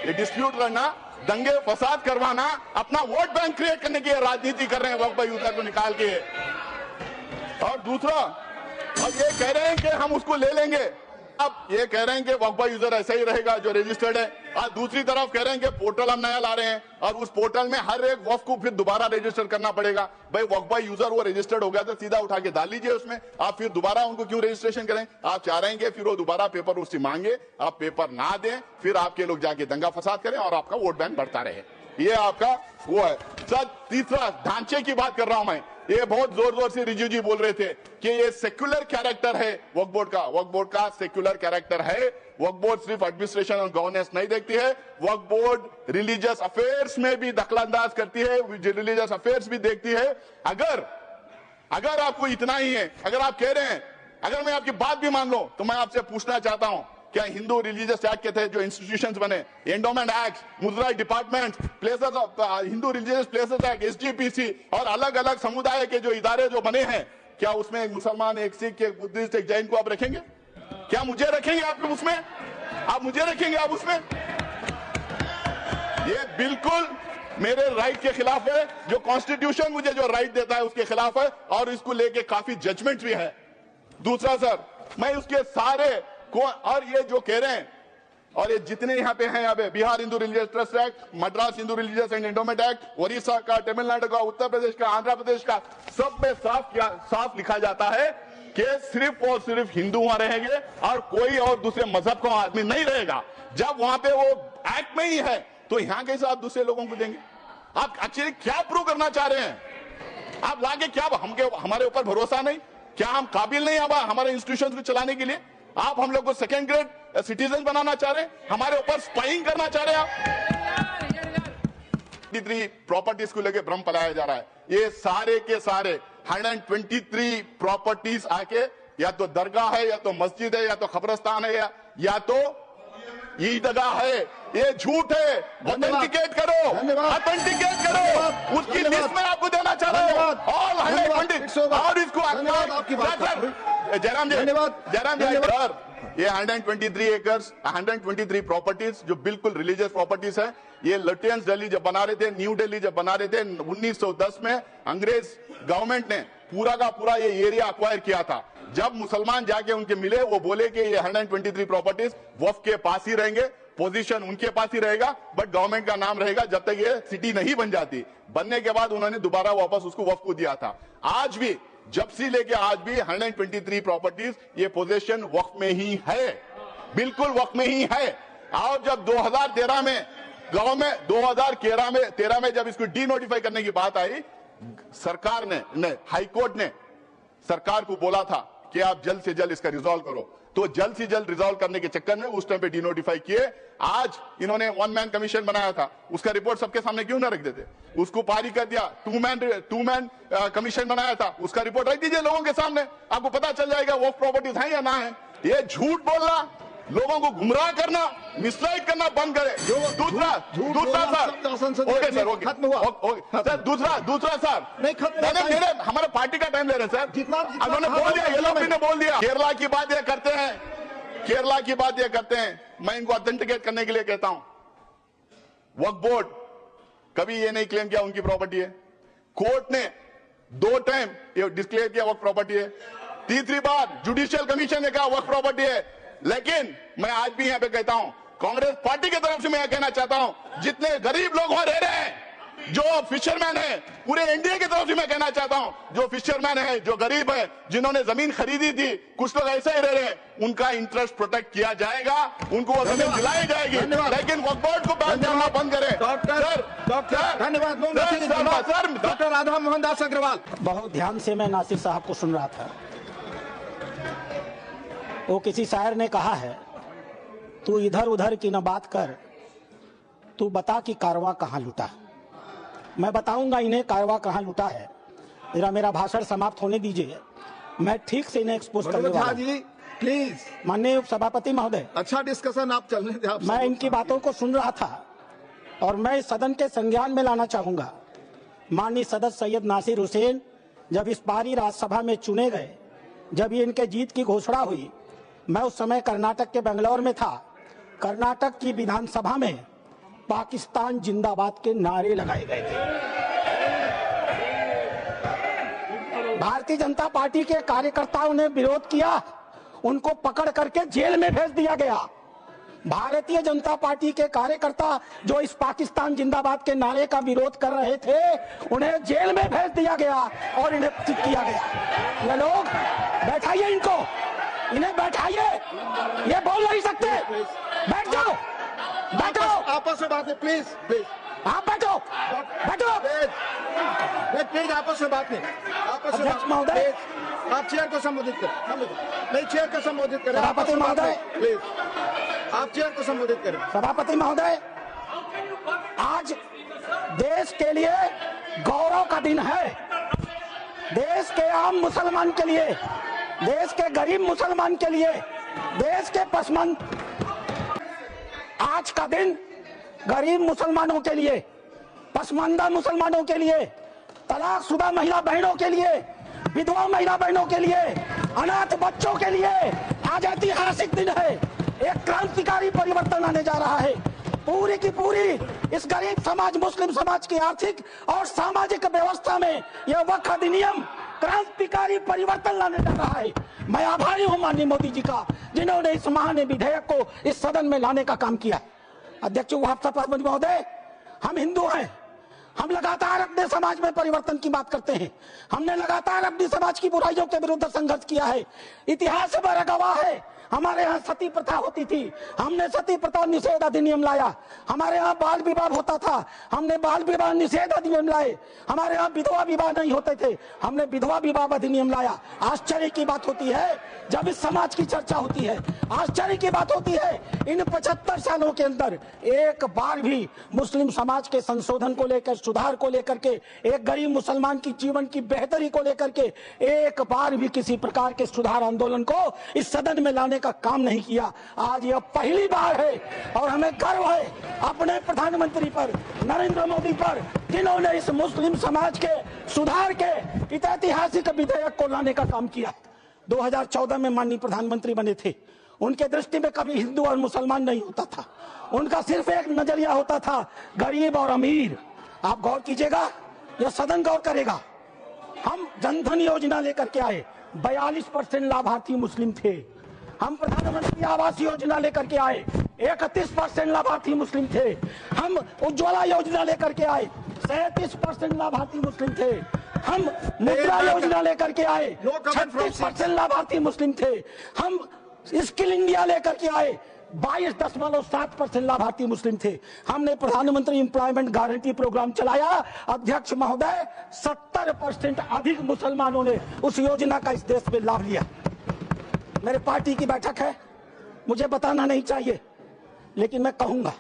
ये डिस्प्यूट करना, दंगे फसाद करवाना, अपना वोट बैंक क्रिएट करने की राजनीति कर रहे हैं वक्फ बाय यूजर को निकाल के। और दूसरा, अब ये कह रहे हैं कि हम उसको ले लेंगे। अब ये कह रहे हैं कि वक्फ बाय यूजर ऐसा ही रहेगा जो रजिस्टर्ड है, और दूसरी तरफ कह रहे हैं कि पोर्टल हम नया ला रहे हैं और उस पोर्टल में हर एक वक्फ को फिर दोबारा रजिस्टर करना पड़ेगा। भाई वक्फ बाय यूजर वो रजिस्टर्ड हो गया तो सीधा उठा के डाल लीजिए उसमें, आप फिर दोबारा उनको क्यों रजिस्ट्रेशन करें? आप चाह रहे हैं कि फिर वो दोबारा पेपर उससे मांगे, आप पेपर ना दें, फिर आपके लोग जाके दंगा फसाद करें और आपका वोट बैंक बढ़ता रहे। ये आपका वो है सर। तीसरा, ढांचे की बात कर रहा हूं मैं। ये बहुत जोर जोर से रिजू जी बोल रहे थे कि ये सेक्युलर कैरेक्टर है वक्फ बोर्ड का सेक्युलर कैरेक्टर है। वक्फ बोर्ड सिर्फ एडमिनिस्ट्रेशन और गवर्नेंस नहीं देखती है, वक्फ बोर्ड रिलीजियस अफेयर्स में भी दखलंदाज करती है, रिलीजियस अफेयर्स भी देखती है। अगर आपको इतना ही है, अगर आप कह रहे हैं, अगर मैं आपकी बात भी मान लो, तो मैं आपसे पूछना चाहता हूं, क्या हिंदू रिलीजियस एक्ट के थे जो इंस्टीट्यूशंस बने, एंडोमेंट एक्ट, मुद्रा department, places of Hindu religious places act, SGPC और अलग अलग समुदाय के जो इदारे जो बने हैं, क्या उसमें एक मुसलमान, एक सिख, एक बुद्धिस्ट, एक जैन को आप रखेंगे? क्या मुझे रखेंगे आप उसमें? आप मुझे रखेंगे आप उसमें? ये बिल्कुल मेरे राइट के खिलाफ है। जो कॉन्स्टिट्यूशन मुझे जो राइट देता है उसके खिलाफ है, और इसको लेके काफी जजमेंट भी है। दूसरा सर, मैं उसके सारे और ये जो कह रहे हैं, और ये जितने यहाँ पे हैं, यहाँ पे Bihar Hindu religious trust act, Madras Hindu religious and endowment act, Orissa का, तमिलनाडु का, उत्तर प्रदेश का, आंध्र प्रदेश का, सब में साफ लिखा जाता है कि सिर्फ और सिर्फ हिंदू वहां रहेंगे और कोई और दूसरे मजहब का आदमी नहीं रहेगा। जब वहां पे वो एक्ट में ही है, तो यहाँ कैसे आप दूसरे लोगों को देंगे? आप एक्चुअली क्या प्रूव करना चाह रहे हैं? आप लाके क्या हमारे ऊपर भरोसा नहीं? क्या हम काबिल नहीं हमारे इंस्टीट्यूशन को चलाने के लिए? आप हम लोग को सेकेंड ग्रेड सिटीजन बनाना चाह रहे हैं, हमारे ऊपर स्पाइंग करना चाह रहे हैं आप। प्रॉपर्टीज को लेके भ्रम फैलाया जा रहा है। ये सारे के सारे 123 प्रॉपर्टीज आके या तो दरगाह है, या तो मस्जिद है, या तो कब्रिस्तान है, या तो ईदगाह है। ये झूठ है। ऑथेंटिकेट करो, ऑथेंटिकेट करो, उसकी लिस्ट में आपको देना चाह रहे हो। ऑल 120 और इसको जयराम जी सर, ये 123 एकर्स, 123 प्रॉपर्टीज जो बिल्कुल रिलीजियस प्रॉपर्टीज है। ये लुटियंस दिल्ली जब बना रहे थे, न्यू दिल्ली जब बना रहे थे 1910 में, अंग्रेज गवर्नमेंट ने पूरा का पूरा ये एरिया अक्वायर किया था। जब मुसलमान जाके उनके मिले, वो बोले कि ये 123 प्रॉपर्टीज वक्फ के पास ही रहेंगे, पोजीशन उनके पास ही रहेगा, बट गवर्नमेंट का नाम रहेगा जब तक ये सिटी नहीं बन जाती। बनने के बाद उन्होंने दोबारा वापस उसको वक्फ को दिया था। आज भी, जब से लेके आज भी 123 प्रॉपर्टीज ये पोजीशन वक्फ में ही है, बिल्कुल वक्फ में ही है। और जब 2013 में गवर्नमेंट 2013 में जब इसको डी नोटिफाई करने की बात आई, सरकार ने हाईकोर्ट ने सरकार को बोला था कि आप जल्द से जल्द इसका रिजॉल्व करो। तो जल्द से जल्द रिजॉल्व करने के चक्कर में उस टाइम पे डिनोटिफाई किए। आज इन्होंने 1 मैन कमीशन बनाया था, उसका रिपोर्ट सबके सामने क्यों ना रख देते, उसको पारी कर दिया। 2 मैन कमीशन बनाया था, उसका रिपोर्ट रख दीजिए लोगों के सामने, आपको पता चल जाएगा वक्फ प्रॉपर्टीज है या ना है। ये झूठ बोलना, लोगों को गुमराह करना, मिसगाइड करना बंद करें। दूसरा sir, okay sir, okay sir, दूसरा सर, मेरे हमारे पार्टी का टाइम ले रहे हैं सर। उन्होंने बोल दिया, ये लोग ने बोल दिया केरला की बात ये करते हैं, केरला की बात ये करते हैं। मैं इनको ऑथेंटिकेट करने के लिए कहता हूं, वक्फ बोर्ड कभी ये नहीं क्लेम किया उनकी प्रॉपर्टी है। कोर्ट ने 2 टाइम ये डिक्लेयर किया वक्फ प्रॉपर्टी है। तीसरी बार जुडिशियल कमीशन ने कहा वक्फ प्रॉपर्टी है। लेकिन मैं आज भी यहां पे कहता हूं, कांग्रेस पार्टी की तरफ से मैं कहना चाहता हूं, जितने गरीब लोग वहां रह रहे हैं, जो फिशरमैन है, पूरे इंडिया की तरफ से मैं कहना चाहता हूं, जो फिशरमैन है, जो गरीब है, जिन्होंने जमीन खरीदी थी, कुछ लोग ऐसे ही रह रहे हैं, उनका इंटरेस्ट प्रोटेक्ट किया जाएगा, उनको वो जमीन दिलाई जाएगी। लेकिन वक्फ बोर्ड को बात करना बंद करें। धन्यवाद सर। डॉक्टर राधा मोहन दास अग्रवाल। बहुत ध्यान से मैं नासिर साहब को सुन रहा था। वो किसी शायर ने कहा है, तू इधर उधर की न बात कर, तू बता कि कारवां कहाँ लुटा। मैं बताऊंगा इन्हें कारवां कहाँ लुटा है। मेरा भाषण समाप्त होने दीजिए, मैं ठीक से इन्हें एक्सपोज करने वाला हूं। प्लीज माननीय सभापति महोदय, अच्छा डिस्कशन आप चलने दें। मैं इनकी बातों को सुन रहा था और मैं इस सदन के संज्ञान में लाना चाहूंगा। माननीय सदस्य सैयद नासिर हुसैन जब इस बारी राज्यसभा में चुने गए, जब ये इनके जीत की घोषणा हुई, मैं उस समय कर्नाटक के बेंगलोर में था। कर्नाटक की विधानसभा में पाकिस्तान जिंदाबाद के नारे लगाए गए थे। भारतीय जनता पार्टी के कार्यकर्ताओं ने विरोध किया, उनको पकड़ करके जेल में भेज दिया गया। भारतीय जनता पार्टी के कार्यकर्ता जो इस पाकिस्तान जिंदाबाद के नारे का विरोध कर रहे थे, उन्हें जेल में भेज दिया गया और इन्हें किया गया। ये लोग बैठाइए, इन्हें बैठाइए, ये बोल नहीं सकते। बैठ जाओ, बैठो, आपस में बात है। प्लीज आप बैठो, प्लीज आपस में बात नहीं। आपस में अध्यक्ष महोदय, आप चेयर को संबोधित करें। नहीं, चेयर को संबोधित करें। सभापति महोदय, प्लीज आप चेयर को संबोधित करें। सभापति महोदय, आज देश के लिए गौरव का दिन है। देश के आम मुसलमान के लिए, देश के गरीब मुसलमान के लिए, देश के पसमंद, आज का दिन गरीब मुसलमानों के लिए, पसमानदा मुसलमानों के लिए, तलाकशुदा महिला बहनों के लिए, विधवा महिला बहनों के लिए, अनाथ बच्चों के लिए आज ऐतिहासिक दिन है। एक क्रांतिकारी परिवर्तन आने जा रहा है। पूरी की पूरी इस गरीब समाज, मुस्लिम समाज की आर्थिक और सामाजिक व्यवस्था में यह वक्फ अधिनियम क्रांतिकारी परिवर्तन लाने जा रहा है। मैं आभारी हूं माननीय मोदी जी का, जिन्होंने इस महान विधेयक को इस सदन में लाने का काम किया। अध्यक्ष सभापति महोदय, हम हिंदू हैं, हम लगातार अपने समाज में परिवर्तन की बात करते हैं। हमने लगातार अपनी समाज की बुराइयों के विरुद्ध संघर्ष किया है। इतिहास बड़ा गवाह है। हमारे यहाँ सती प्रथा होती थी, हमने सती प्रथा निषेध अधिनियम लाया। हमारे यहाँ बाल विवाह होता था, हमने बाल विवाह निषेध अधिनियम लाए। हमारे यहाँ विधवा विवाह नहीं होते थे, हमने विधवा विवाह अधिनियम लाया। आश्चर्य की बात होती है जब इस समाज की चर्चा होती है, आश्चर्य की बात होती है इन 75 सालों के अंदर एक बार भी मुस्लिम समाज के संशोधन को लेकर, सुधार को लेकर के, एक गरीब मुसलमान की जीवन की बेहतरी को लेकर के एक बार भी किसी प्रकार के सुधार आंदोलन को इस सदन में लाने का काम नहीं किया। आज यह पहली बार है और हमें गर्व है अपने प्रधानमंत्री पर, नरेंद्र मोदी पर, जिन्होंने इस मुस्लिम समाज के सुधार के इस ऐतिहासिक विधेयक को लाने का काम किया। 2014 में माननीय प्रधानमंत्री बने थे, उनके दृष्टि में कभी हिंदू और मुसलमान नहीं होता था, उनका सिर्फ एक नजरिया होता था, गरीब और अमीर। आप गौर कीजिएगा, यह सदन गौर करेगा। हम जनधन योजना लेकर के आए, 42% लाभार्थी मुस्लिम थे। हम प्रधानमंत्री आवास योजना लेकर के आए, 31% लाभार्थी मुस्लिम थे। हम उज्ज्वला योजना लेकर के आए, 37% लाभार्थी मुस्लिम थे। हम मुद्रा योजना लेकर के आए, 36% लाभार्थी मुस्लिम थे। हम स्किल इंडिया लेकर के आए, 22.7% लाभार्थी मुस्लिम थे। हमने प्रधानमंत्री एम्प्लॉयमेंट गारंटी प्रोग्राम चलाया। अध्यक्ष महोदय, 70% अधिक मुसलमानों ने उस योजना का इस देश में लाभ लिया। मेरे पार्टी की बैठक है, मुझे बताना नहीं चाहिए, लेकिन मैं कहूंगा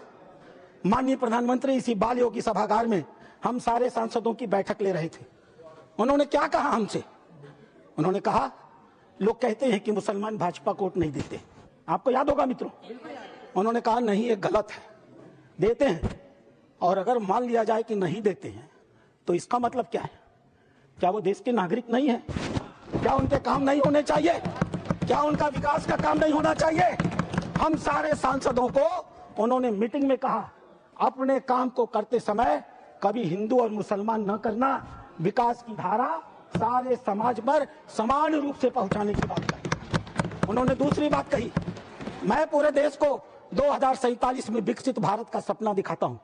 माननीय प्रधानमंत्री इसी बाल योगी सभागार में हम सारे सांसदों की बैठक ले रहे थे। उन्होंने क्या कहा हमसे? उन्होंने कहा लोग कहते हैं कि मुसलमान भाजपा को वोट नहीं देते, आपको याद होगा मित्रों। उन्होंने कहा नहीं, ये गलत है, देते हैं। और अगर मान लिया जाए कि नहीं देते हैं तो इसका मतलब क्या है? क्या वो देश के नागरिक नहीं है? क्या उनके काम नहीं होने चाहिए? क्या उनका विकास का काम नहीं होना चाहिए? हम सारे सांसदों को उन्होंने मीटिंग में कहा अपने काम को करते समय कभी हिंदू और मुसलमान न करना, विकास की धारा सारे समाज पर समान रूप से पहुंचाने की बात कही। उन्होंने दूसरी बात कही, मैं पूरे देश को 2047 में विकसित भारत का सपना दिखाता हूं।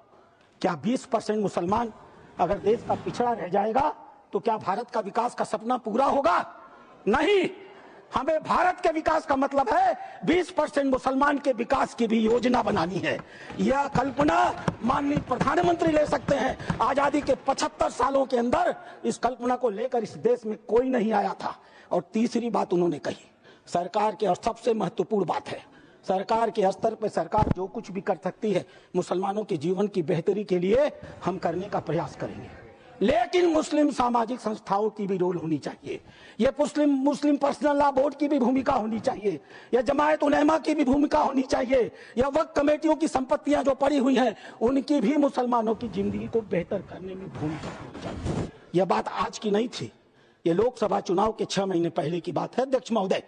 क्या 20% मुसलमान अगर देश का पिछड़ा रह जाएगा तो क्या भारत का विकास का सपना पूरा होगा? नहीं। हमें भारत के विकास का मतलब है 20% मुसलमान के विकास की भी योजना बनानी है। यह कल्पना माननीय प्रधानमंत्री ले सकते हैं। आजादी के 75 सालों के अंदर इस कल्पना को लेकर इस देश में कोई नहीं आया था। और तीसरी बात उन्होंने कही, सरकार के, और सबसे महत्वपूर्ण बात है, सरकार के स्तर पर सरकार जो कुछ भी कर सकती है मुसलमानों के जीवन की बेहतरी के लिए हम करने का प्रयास करेंगे, लेकिन मुस्लिम सामाजिक संस्थाओं की भी रोल होनी चाहिए। ये मुस्लिम पर्सनल लॉ बोर्ड की भी भूमिका होनी चाहिए, या जमायत उलेमा की भी भूमिका होनी चाहिए, या वक्फ कमेटियों की संपत्तियां जो पड़ी हुई हैं उनकी भी मुसलमानों की जिंदगी को बेहतर करने में भूमिका होनी चाहिए। यह बात आज की नहीं थी, ये लोकसभा चुनाव के 6 महीने पहले की बात है अध्यक्ष महोदय।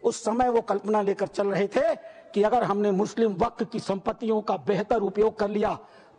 उस समय वो कल्पना लेकर चल रहे थे कि अगर हमने मुस्लिम वक्फ की संपत्तियों का बेहतर उपयोग कर लिया,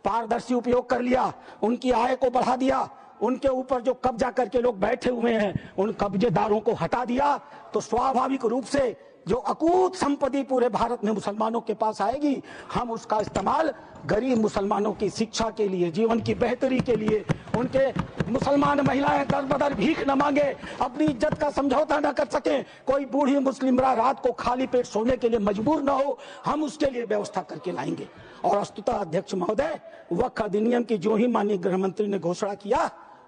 पारदर्शी उपयोग कर लिया, उनकी आय को बढ़ा दिया, उनके ऊपर जो कब्जा करके लोग बैठे हुए हैं उन कब्जेदारों को हटा दिया, तो स्वाभाविक रूप से जो अकूत संपत्ति पूरे भारत में मुसलमानों के पास आएगी, हम उसका इस्तेमाल गरीब मुसलमानों की शिक्षा के लिए, जीवन की बेहतरी के लिए, उनके मुसलमान महिलाएं दर बदर भीख न मांगे, अपनी इज्जत का समझौता न कर सके, कोई बूढ़ी मुस्लिम रात को खाली पेट सोने के लिए मजबूर न हो, हम उसके लिए व्यवस्था करके लाएंगे। और वस्तुतः अध्यक्ष महोदय, वक्फ अधिनियम की जो ही माननीय गृह मंत्री ने घोषणा किया,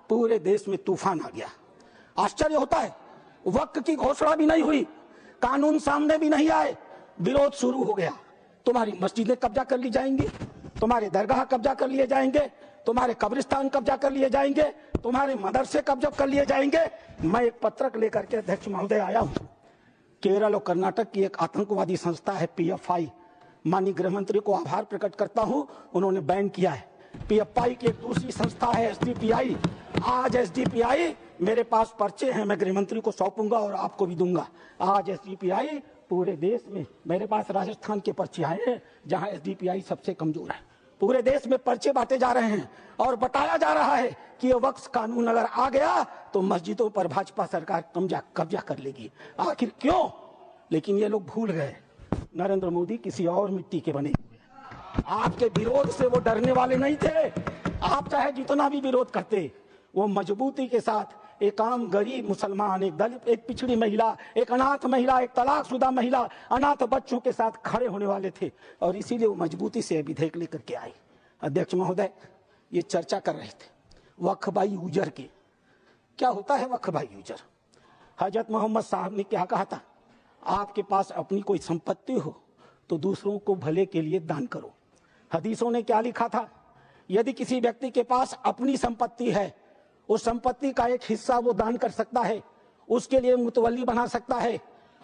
पूरे देश में तूफान आ गया। आश्चर्य होता है, वक्फ की घोषणा भी नहीं हुई, कानून सामने भी नहीं आए, विरोध शुरू हो गया। तुम्हारी मस्जिदें कब्जा कर ली जाएंगी, तुम्हारे दरगाह कब्जा कर लिए जाएंगे, तुम्हारे कब्रिस्तान कब्जा कर लिए जाएंगे, तुम्हारे मदरसे कब्जा कर लिए जाएंगे। मैं एक पत्रक लेकर के अध्यक्ष महोदय आया हूं। केरल और कर्नाटक की एक आतंकवादी संस्था है PFI, माननीय गृह मंत्री को आभार प्रकट करता हूं, उन्होंने बैन किया है। PFI की एक दूसरी संस्था है SDPI। आज SDPI, मेरे पास पर्चे हैं, मैं गृह मंत्री को सौंपूंगा और आपको भी दूंगा। आज SDPI पूरे देश में, मेरे पास राजस्थान के पर्चे आए हैं जहां SDPI सबसे कमजोर है, पूरे देश में पर्चे बांटे जा रहे हैं और बताया जा रहा है कि ये वक्फ कानून अगर आ गया तो मस्जिदों पर भाजपा सरकार कब्जा कर लेगी। आखिर क्यों? लेकिन ये लोग भूल गए, नरेंद्र मोदी किसी और मिट्टी के बने हुए हैं। आपके विरोध से वो डरने वाले नहीं थे। आप चाहे जितना भी विरोध करते, वो मजबूती के साथ एक आम गरीब मुसलमान, एक दलित, एक पिछड़ी महिला, एक अनाथ महिला, एक तलाकशुदा महिला, अनाथ बच्चों के साथ खड़े होने वाले थे, और इसीलिए वो मजबूती से विधेयक लेकर के आए। अध्यक्ष महोदय, ये चर्चा कर रहे थे वक्फ बाई यूजर की। क्या होता है वक्फ बाई यूजर? हजरत मोहम्मद साहब ने क्या कहा था? आपके पास अपनी कोई संपत्ति हो तो दूसरों को भले के लिए दान करो। हदीसों ने क्या लिखा था? यदि किसी व्यक्ति के पास अपनी संपत्ति है, उस संपत्ति का एक हिस्सा वो दान कर सकता है, उसके लिए मुतवल्ली बना सकता है,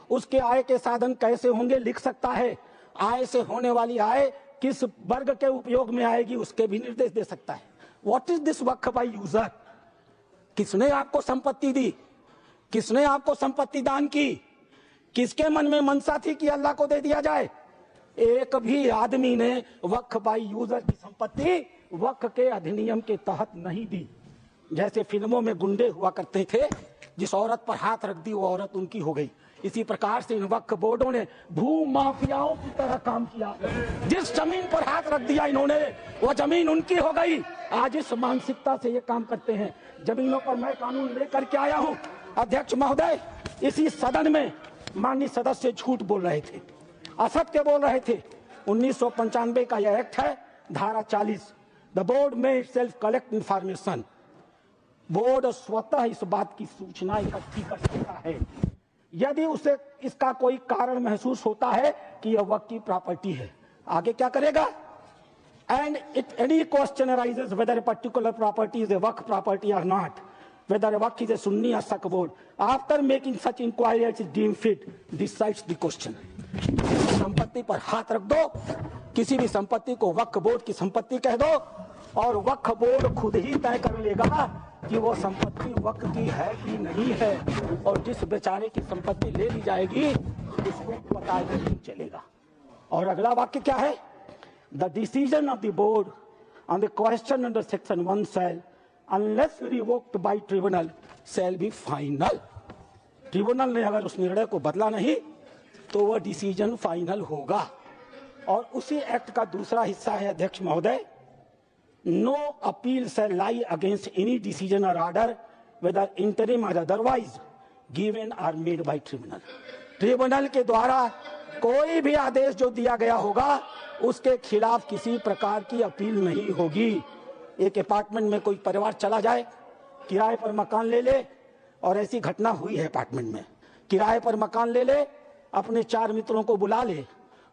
उसके आय के साधन कैसे होंगे लिख सकता है, आय से होने वाली आय किस वर्ग के उपयोग में आएगी उसके भी निर्देश दे सकता है। What is this Waqf by user? किसने आपको संपत्ति दी? किसने आपको संपत्ति दान की? किसके मन में मनसा थी कि अल्लाह को दे दिया जाए? एक भी आदमी ने वक्फ बाय यूजर की संपत्ति वक्फ के अधिनियम के तहत नहीं दी। जैसे फिल्मों में गुंडे हुआ करते थे, जिस औरत पर हाथ रख दी वो औरत उनकी हो गई, इसी प्रकार से इन वक्फ बोर्डों ने भू माफियाओं की तरह काम किया। जिस जमीन पर हाथ रख दिया इन्होंने, वो जमीन उनकी हो गई। आज इस मानसिकता से ये काम करते हैं। जमीनों पर मैं कानून लेकर के आया हूं। अध्यक्ष महोदय, इसी सदन में माननीय सदस्य झूठ बोल रहे थे, असत्य बोल रहे थे। 1995 का यह एक्ट है, धारा 40, द बोर्ड में सेल्फ कलेक्ट इंफॉर्मेशन। बोर्ड स्वतः इस बात की सूचना इकट्ठी कर सकता है। यदि उसे इसका कोई कारण महसूस होता है कि यह वक्फ की प्रॉपर्टी है, आगे क्या करेगा? And if any question arises whether a particular property is a waqf property or not, whether a waqf is a Sunni or Saqf board, after making such inquiry as is deemed fit, decides the question. संपत्ति पर हाथ रख दो, किसी भी संपत्ति को वक्फ बोर्ड की संपत्ति कह दो और वक्फ बोर्ड खुद ही तय कर लेगा कि वो संपत्ति वक्फ की है कि नहीं है, और जिस बेचारे की संपत्ति ले ली जाएगी उसको पता ही नहीं चलेगा। और अगला वाक्य क्या है? The decision of the board on the question under section 1 shall, unless revoked by tribunal, shall be final. Tribunal ने अगर उस निर्णय को बदला नहीं तो वह डिसीजन फाइनल होगा। और उसी एक्ट का दूसरा हिस्सा है, अध्यक्ष महोदय, no appeal shall lie against any decision or order whether interim or otherwise given or made by tribunal. Tribunal के द्वारा कोई भी आदेश जो दिया गया होगा उसके खिलाफ किसी प्रकार की अपील नहीं होगी। एक अपार्टमेंट में कोई परिवार चला जाए, किराए पर मकान ले ले, और ऐसी घटना हुई है अपार्टमेंट में, किराए पर मकान ले ले, अपने 4 मित्रों को बुला ले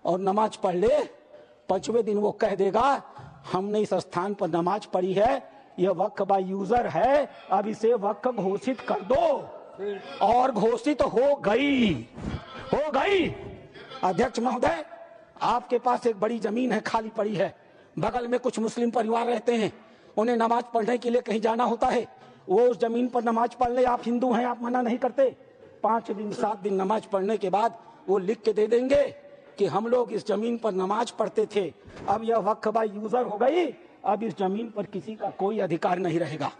और नमाज पढ़ ले। 5वें दिन वो कह देगा हमने इस स्थान पर नमाज पढ़ी है, यह वक्फ बाय यूजर है, अब इसे वक्फ घोषित कर दो, और घोषित हो गई। अध्यक्ष महोदय, आपके पास एक बड़ी जमीन है, खाली पड़ी है, बगल में कुछ मुस्लिम परिवार रहते हैं, उन्हें नमाज पढ़ने के लिए कहीं जाना होता है, वो उस जमीन पर नमाज पढ़ ले, आप हिंदू हैं, आप मना नहीं करते। 5 दिन 7 दिन नमाज पढ़ने के बाद वो लिख के दे देंगे कि हम लोग इस जमीन पर नमाज पढ़ते थे, अब यह वक्फ बाय यूजर हो गई, अब इस जमीन पर किसी का कोई अधिकार नहीं रहेगा।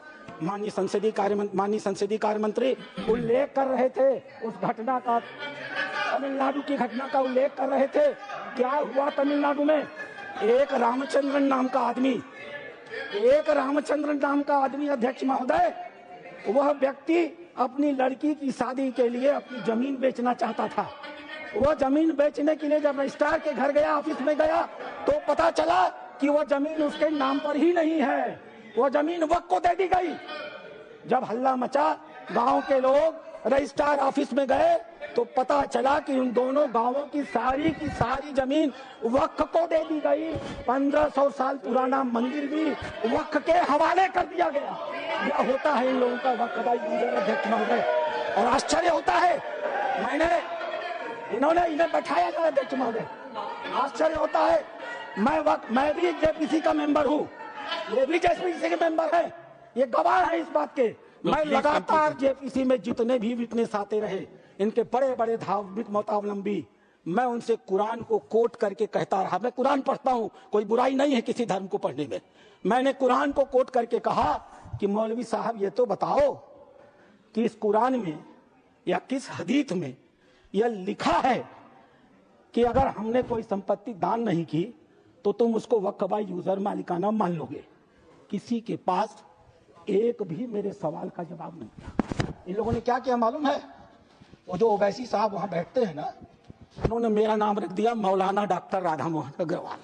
माननीय संसदीय कार्य मंत्री उल्लेख कर रहे थे उस घटना का, तमिलनाडु की घटना का उल्लेख कर रहे थे। क्या हुआ तमिलनाडु में? एक रामचंद्रन नाम का आदमी, अध्यक्ष महोदय, वह व्यक्ति अपनी लड़की की शादी के लिए अपनी जमीन बेचना चाहता था। वह जमीन बेचने के लिए जब रजिस्ट्रार के घर गया, ऑफिस में गया, तो पता चला कि वह जमीन उसके नाम पर ही नहीं है, वह जमीन वक्फ को दे दी गई। जब हल्ला मचा, गांव के लोग रजिस्ट्रार ऑफिस में गए तो पता चला कि उन दोनों गांवों की सारी जमीन वक्फ को दे दी गई। 1500 साल पुराना मंदिर भी वक्फ के हवाले कर दिया गया। यह होता है इन लोगों का वक्फ बाय यूजर, अध्यक्ष महोदय, और आश्चर्य होता है। इन्होंने बैठाया था, अध्यक्ष महोदय, आश्चर्य होता है। मैं भी जेपीसी का मेंबर हूँ, ये भी जेपीसी के मेंबर है, ये गवाह है इस बात के। मैं लगातार जेपीसी में जितने भी विटनेस आते रहे, इनके बड़े बड़े धार्मिक मतावलंबी, मैं उनसे कुरान को कोट करके कहता रहा। मैं कुरान पढ़ता हूँ, कोई बुराई नहीं है किसी धर्म को पढ़ने में। मैंने कुरान को कोट करके कहा कि मौलवी साहब ये तो बताओ कि इस कुरान में या किस हदीस में यह लिखा है कि अगर हमने कोई संपत्ति दान नहीं की तो तुम उसको वक्फ बाय यूजर मालिकाना मान लोगे। किसी के पास एक भी मेरे सवाल का जवाब नहीं था। इन लोगों ने क्या किया मालूम है? वो जो ओवैसी साहब वहां बैठते हैं ना, उन्होंने मेरा नाम रख दिया मौलाना डॉक्टर राधा मोहन अग्रवाल।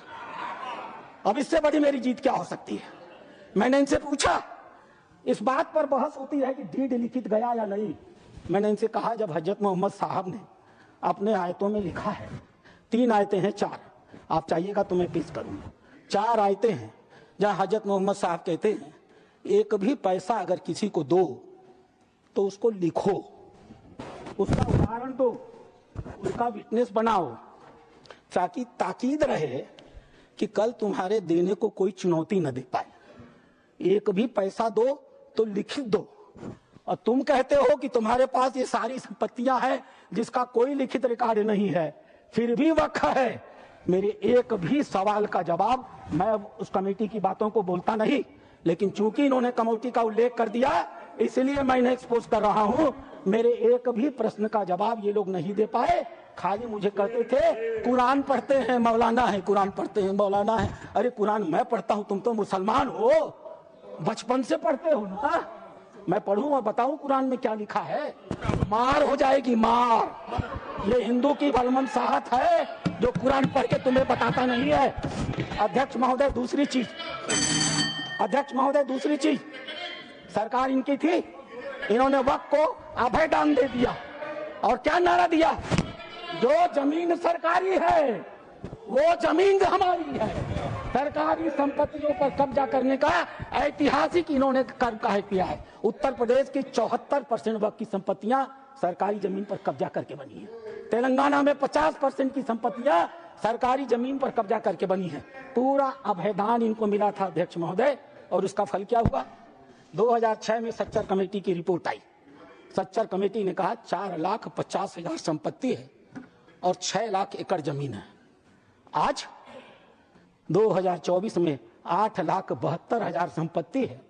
अब इससे बड़ी मेरी जीत क्या हो सकती है? मैंने इनसे पूछा, इस बात पर बहस होती है कि डीड लिखित गया या नहीं। मैंने इनसे कहा, जब हजरत मोहम्मद साहब ने अपने आयतों में लिखा है, 3 आयतें हैं, 4, आप चाहिएगा तो मैं पेश करूंगा। 4 आयतें हैं जहां हजरत मोहम्मद साहब कहते हैं एक भी पैसा अगर किसी को दो तो उसको लिखो, उसका उदाहरण दो, उसका विटनेस बनाओ, ताकि ताकीद रहे कि कल तुम्हारे देने को कोई चुनौती न दे पाए। एक भी पैसा दो तो लिखित दो। और तुम कहते हो कि तुम्हारे पास ये सारी संपत्तियां हैं जिसका कोई लिखित रिकॉर्ड नहीं है, फिर भी वक्फ है। मेरे एक भी सवाल का जवाब, मैं उस कमेटी की बातों को बोलता नहीं, लेकिन चूंकि इन्होंने कमेटी का उल्लेख कर दिया इसलिए मैं इन्हें एक्सपोज कर रहा हूं। मेरे एक भी प्रश्न का जवाब ये लोग नहीं दे पाए। खाली मुझे कहते थे कुरान पढ़ते हैं मौलाना है, कुरान पढ़ते हैं मौलाना है। अरे कुरान मैं पढ़ता हूं, तुम तो मुसलमान हो, बचपन से पढ़ते हो ना। मैं पढ़ूं और बताऊं कुरान में क्या लिखा है? मार हो जाएगी, मार। ये हिंदू की बलमनसाहत है जो कुरान पढ़ के तुम्हें बताता नहीं है। अध्यक्ष महोदय दूसरी चीज, सरकार इनकी थी, इन्होंने वक्फ को अभय दान दे दिया। और क्या नारा दिया, जो जमीन सरकारी है वो जमीन हमारी है। सरकारी संपत्तियों पर कब्जा करने का ऐतिहासिक इन्होंने कार्य किया है। उत्तर प्रदेश की 74% वक्त की संपत्तियां सरकारी जमीन पर कब्जा करके बनी है। तेलंगाना में 50% की संपत्तियां सरकारी जमीन पर कब्जा करके बनी है। पूरा अभयदान इनको मिला था अध्यक्ष महोदय, और उसका फल क्या हुआ? 2006 में सच्चर कमेटी की रिपोर्ट आई। सच्चर कमेटी ने कहा 4,50,000 संपत्ति है और 6 लाख एकड़ जमीन है। आज 2024 में 8,72,000 संपत्ति है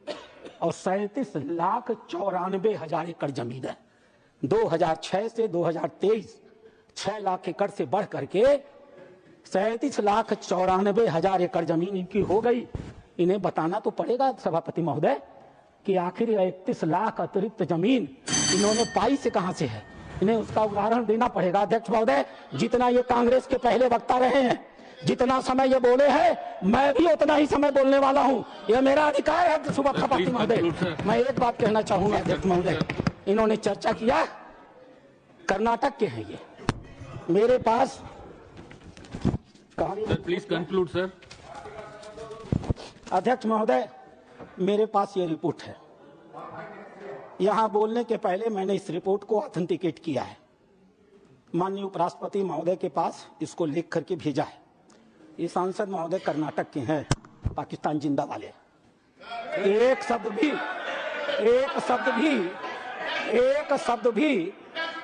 और 37,94,000 एकड़ जमीन है। 2006 से 2023 6 लाख एकड़ से बढ़ करके 37,94,000 एकड़ जमीन इनकी हो गई। इन्हें बताना तो पड़ेगा सभापति महोदय कि आखिर 31 लाख अतिरिक्त जमीन इन्होंने पाई से कहां से है। इन्हें उसका उदाहरण देना पड़ेगा। अध्यक्ष महोदय, जितना ये कांग्रेस के पहले वक्ता रहे हैं, जितना समय ये बोले हैं, मैं भी उतना ही समय बोलने वाला हूं। यह मेरा अधिकार है सभापति महोदय। मैं एक बात कहना चाहूंगा अध्यक्ष महोदय, इन्होंने चर्चा किया कर्नाटक के हैं ये। मेरे पास प्लीज कंक्लूड सर। अध्यक्ष महोदय, मेरे पास ये रिपोर्ट है। यहां बोलने के पहले मैंने इस रिपोर्ट को ऑथेंटिकेट किया है। माननीय उपराष्ट्रपति महोदय के पास इसको लिख करके भेजा है। ये सांसद महोदय कर्नाटक के हैं, पाकिस्तान जिंदा वाले। एक शब्द भी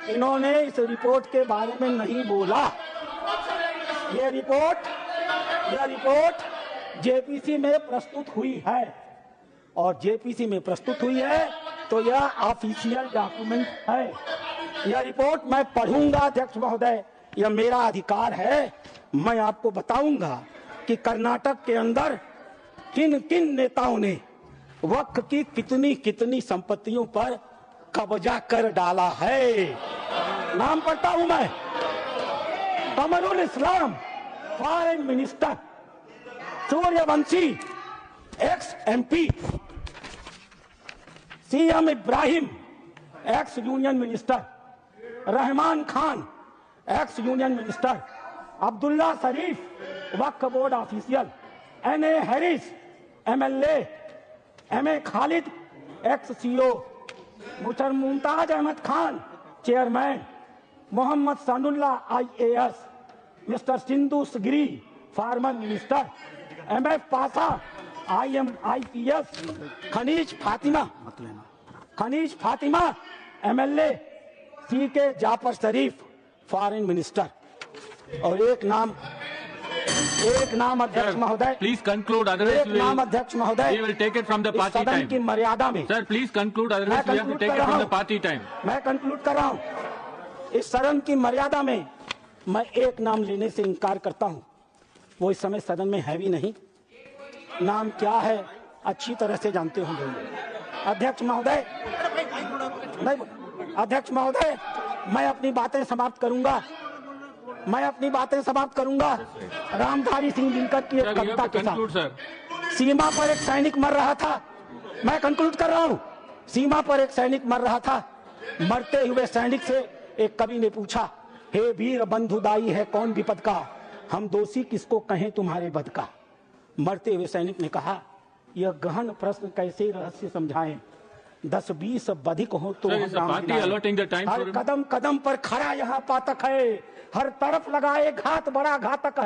इन्होंने इस रिपोर्ट के बारे में नहीं बोला। ये रिपोर्ट जेपीसी में प्रस्तुत हुई है, और जेपीसी में प्रस्तुत हुई है तो यह ऑफिशियल डॉक्यूमेंट है। यह रिपोर्ट मैं पढ़ूंगा अध्यक्ष महोदय, यह मेरा अधिकार है। मैं आपको बताऊंगा कि कर्नाटक के अंदर किन किन नेताओं ने वक्फ की कितनी कितनी संपत्तियों पर कब्जा कर डाला है। नाम पढ़ता हूं मैं। Kamrul Islam foreign minister, Suryavanshi ex MP, CM Ibrahim ex union minister, Rahman Khan ex union minister, Abdullah Sharif Waqf board official, NA Haris MLA, MA Khalid ex CO, Mumtaz Ahmed Khan chairman, Mohammed Sanaulla IAS, mister Sindhu Sagiri former minister, MF Pasha IPS, Kaneez Fatima MLA, CK Jaffer Sharief foreign minister. और एक नाम अध्यक्ष महोदय, प्लीज कंक्लूड, अदरवाइज एक नाम अध्यक्ष महोदय, we will take it from the party सदन टाइम की मर्यादा में। Sir please conclude, otherwise we have to take it from the party time. मैं कंक्लूड कर रहा हूं। इस सदन की मर्यादा में मैं एक नाम लेने से इनकार करता हूं। वो इस समय सदन में है भी नहीं। नाम क्या है अच्छी तरह से जानते होंगे अध्यक्ष महोदय। मैं अपनी बातें समाप्त करूंगा। रामधारी सिंह दिनकर की एक कविता के साथ। सीमा पर एक सैनिक मर रहा था। मैं कंक्लूड कर रहा हूं। सीमा पर एक सैनिक मर रहा था। मरते हुए सैनिक से एक कवि ने पूछा, हे वीर बंधुदाई है कौन विपद का, हम दोषी किसको कहें तुम्हारे बद का। मरते हुए सैनिक ने कहा, यह गहन प्रश्न कैसे रहस्य समझाएं, 10-20 बधिक हो तो हर कदम कदम पर खड़ा यहाँ पातक है, हर तरफ लगाए घात बड़ा घातक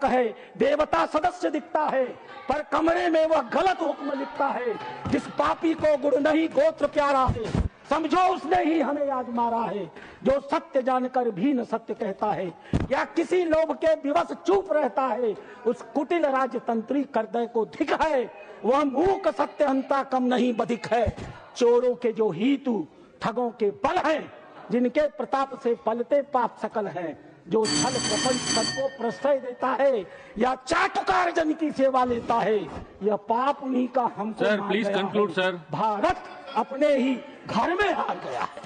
है। देवता सदस्य दिखता है पर कमरे में वह गलत हुक्म लिखता है। जिस पापी को गुण नहीं गोत्र प्यारा है, समझो उसने ही हमें आज मारा है। जो सत्य जानकर भी न सत्य कहता है, या किसी लोभ के विवश चुप रहता है, उस कुटिल राजतंत्री करदय को धिक है। वह मूक सत्यहंता कम नहीं बधिक है। चोरों के जो हीतु ठगों के बल हैं, जिनके प्रताप से पलते पाप सकल है। जो छल प्रपंच सबको प्रश्रय देता है, या चाटुकार जन की सेवा लेता है, यह पाप उन्हीं का हमको sir please conclude sir. Bharat अपने ही घर में हार गया है।